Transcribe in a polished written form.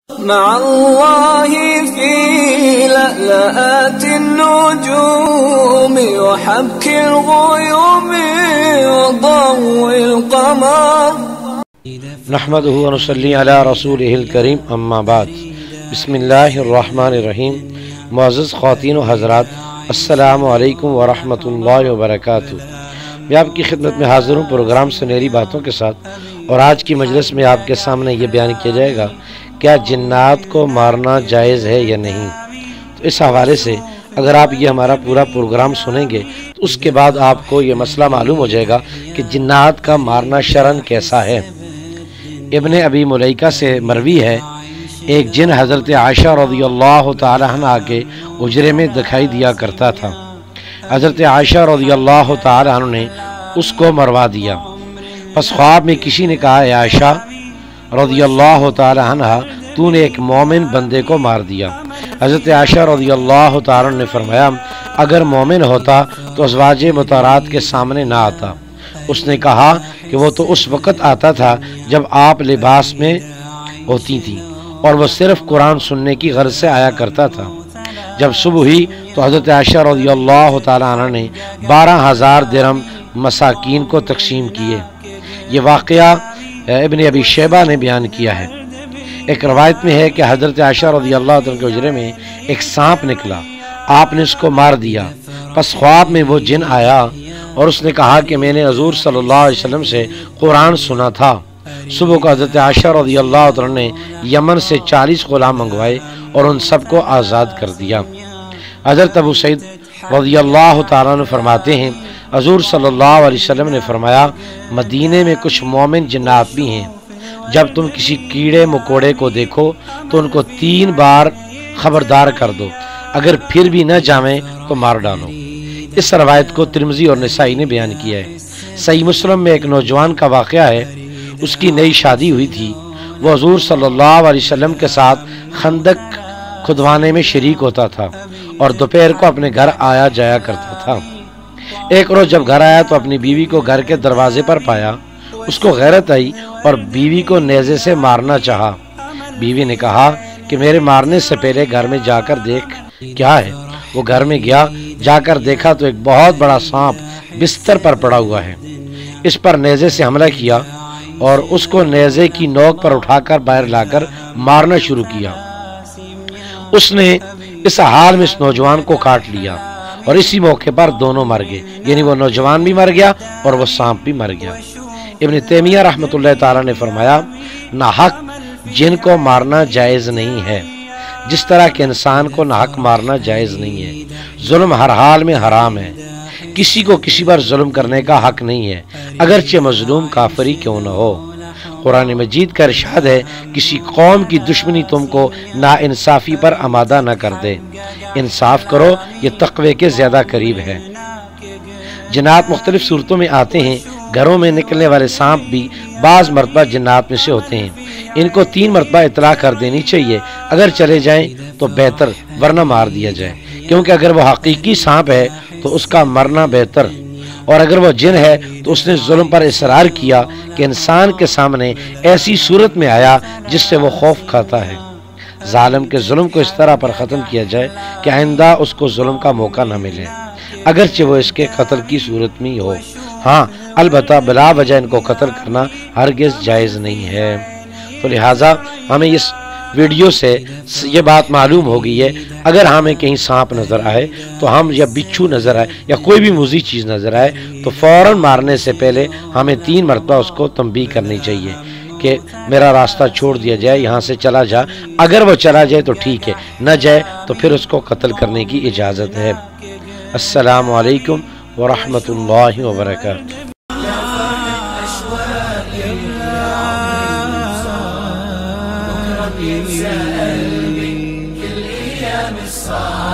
مع الله في لألآت النجوم وحبك الغيوم وضوء القمر نحمده ونصلي على رسوله الكريم اما بعد بسم اللہ الرحمن الرحیم۔ معزز خواتین و حضرات، السلام علیکم ورحمۃ اللہ وبرکاتہ۔ میں آپ کی خدمت میں حاضر ہوں پروگرام سنہری باتوں کے ساتھ، اور آج کی مجلس میں آپ کے سامنے یہ بیان کیا جائے گا کیا جنات کو مارنا جائز ہے یا نہیں۔ تو اس حوالے سے اگر آپ یہ ہمارا پورا پروگرام سنیں گے تو اس کے بعد آپ کو یہ مسئلہ معلوم ہو جائے گا کہ جنات کا مارنا شرعاً کیسا ہے۔ ابن ابی ملیکہ سے مروی ہے، ایک جن حضرت عائشہ رضی اللہ تعالی عنہ کے اجرے میں دکھائی دیا کرتا تھا۔ حضرت عائشہ رضی اللہ تعالی عنہ نے اس کو مروا دیا۔ پس خواب میں کسی نے کہا، اے عائشہ رضی اللہ تعالی عنہ، تو نے ایک مومن بندے کو مار دیا۔ حضرت عائشہ رضی اللہ تعالی عنہ نے فرمایا، اگر مومن ہوتا تو ازواج مطہرات کے سامنے نہ آتا۔ اس نے کہا کہ وہ تو اس وقت آتا تھا جب آپ لباس میں ہوتی تھی، اور وہ صرف قرآن سننے کی غرض سے آیا کرتا تھا۔ جب صبح ہوئی تو حضرت عائشہ رضی اللہ تعالی عنہ نے 12,000 درہم مساکین کو تقسیم کیے۔ یہ واقعہ ابن ابی شیبہ نے بیان کیا ہے۔ ایک روایت میں ہے کہ حضرت عائشہ رضی اللہ تعالی عنہ کے حجرے میں ایک سانپ نکلا، آپ نے اس کو مار دیا۔ پس خواب میں وہ جن آیا اور اس نے کہا کہ میں نے حضور صلی اللہ علیہ وسلم سے قرآن سنا تھا۔ صبح کو حضرت عائشہ رضی اللہ تعالی عنہ نے یمن سے 40 غلام منگوائے اور ان سب کو آزاد کر دیا۔ حضرت ابو سعید رضی اللہ تعالیٰ عنہ فرماتے ہیں، حضور صلی اللہ علیہ وسلم نے فرمایا، مدینے میں کچھ مومن جنات بھی ہیں، جب تم کسی کیڑے مکوڑے کو دیکھو تو ان کو 3 بار خبردار کر دو، اگر پھر بھی نہ جامیں تو مار ڈالو۔ اس روایت کو ترمذی اور نسائی نے بیان کیا ہے۔ صحیح مسلم میں ایک نوجوان کا واقعہ ہے، اس کی نئی شادی ہوئی تھی۔ وہ حضور صلی اللہ علیہ وسلم کے ساتھ خندق کھدوانے میں شریک ہوتا تھا اور دوپہر کو اپنے گھر آیا جایا کرتا تھا۔ ایک روز جب گھر آیا تو اپنی بیوی کو گھر کے دروازے پر پایا۔ اس کو غیرت آئی اور بیوی کو نیزے سے مارنا چاہا۔ بیوی نے کہا کہ میرے مارنے سے پہلے گھر میں جا کر دیکھ کیا ہے۔ وہ گھر میں گیا، جا کر دیکھا تو ایک بہت بڑا سانپ بستر پر پڑا ہوا ہے۔ اس پر نیزے سے حملہ کیا اور اس کو نیزے کی نوک پر اٹھا کر باہر لا کر مارنا شروع کیا۔ اس نے اس حال میں اس نوجوان کو کاٹ لیا اور اسی موقع پر دونوں مر گئے، یعنی وہ نوجوان بھی مر گیا اور وہ سانپ بھی مر گیا۔ ابن تیمیہ رحمۃ اللہ تعالیٰ نے فرمایا، ناحق جن کو مارنا جائز نہیں ہے، جس طرح کہ انسان کو ناحق مارنا جائز نہیں ہے۔ ظلم ہر حال میں حرام ہے، کسی کو کسی پر ظلم کرنے کا حق نہیں ہے، اگرچہ مظلوم کافر ہی کیوں نہ ہو۔ قرآن مجید کا ارشاد ہے، کسی قوم کی دشمنی تم کو ناانصافی پر آمادہ نہ کر دے، انصاف کرو، یہ تقوی کے زیادہ قریب ہے۔ جنات مختلف صورتوں میں آتے ہیں۔ گھروں میں نکلنے والے سانپ بھی بعض مرتبہ جنات میں سے ہوتے ہیں۔ ان کو 3 مرتبہ اطلاع کر دینی چاہیے، اگر چلے جائیں تو بہتر، ورنہ مار دیا جائے، کیونکہ اگر وہ حقیقی سانپ ہے تو اس کا مرنا بہتر، اور اگر وہ جن ہے تو اس نے ظلم پر اصرار کیا کہ انسان کے سامنے ایسی صورت میں آیا جس سے وہ خوف کھاتا ہے۔ ظالم کے ظلم کو اس طرح پر ختم کیا جائے کہ آئندہ اس کو ظلم کا موقع نہ ملے، اگرچہ وہ اس کے قتل کی صورت میں ہو۔ ہاں البتہ بلا وجہ ان کو قتل کرنا ہرگز جائز نہیں ہے۔ تو لہٰذا ہمیں اس ویڈیو سے یہ بات معلوم ہو گئی ہے، اگر ہمیں کہیں سانپ نظر آئے تو ہم، یا بچھو نظر آئے یا کوئی بھی موذی چیز نظر آئے تو فوراً مارنے سے پہلے ہمیں 3 مرتبہ اس کو تنبیہ کرنی چاہیے کہ میرا راستہ چھوڑ دیا جائے، یہاں سے چلا جا۔ اگر وہ چلا جائے تو ٹھیک ہے، نہ جائے تو پھر اس کو قتل کرنے کی اجازت ہے۔ السلام علیکم ورحمۃ اللہ وبرکاتہ۔ يتساءل من كل أيام الصعب